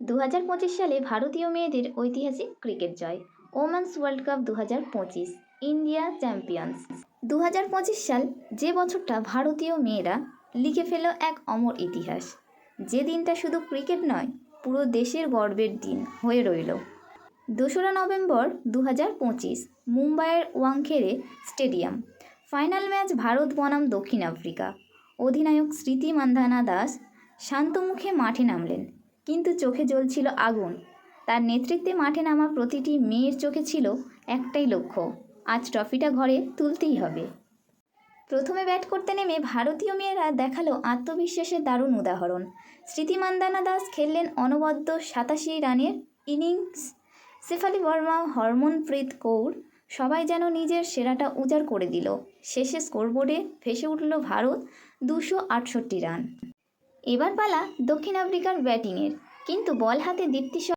2025 সালে ভারতীয় মেয়েদের ঐতিহাসিক ক্রিকেট জয়। Women's world cup 2025, India champions. 2025 সাল যে বছরটা ভারতীয় মেয়েরা লিখে ফেল এক অমর ইতিহাস। যে দিনটা শুধু ক্রিকেট নয়, পুরো দেশের গর্বের দিন হয়ে রইল। 2রা নভেম্বর 2025, মুম্বাইয়ের Wankhede stadium. Final match Bharat বনাম দক্ষিণ আফ্রিকা। অধিনায়ক স্মৃতি মান্ধানা দাস শান্ত মুখে মাঠে নামলেন, কিন্তু চোখে জ্বলছিল আগুন। তার নেতৃত্বে মাঠে নামা প্রতিটি মেয়ের চোখে ছিল একটাই লক্ষ্য, আজ ট্রফিটা ঘরে তুলতেই হবে। প্রথমে ব্যাট করতে নেমে ভারতীয় মেয়েরা দেখালো আত্মবিশ্বাসের দারুণ উদাহরণ। স্মৃতি মান্ধানা দাস খেললেন অনবদ্য 87 রানের ইনিংস। শেফালি বর্মা, হরমনপ্রীত কৌর সবাই যেন নিজের সেরাটা উজাড় করে দিল। শেষে স্কোরবোর্ডে ভেসে উঠল ভারত 268 রান। এবার পালা দক্ষিণ আফ্রিকার ব্যাটিংয়ের, কিন্তু বল হাতে দীপ্তি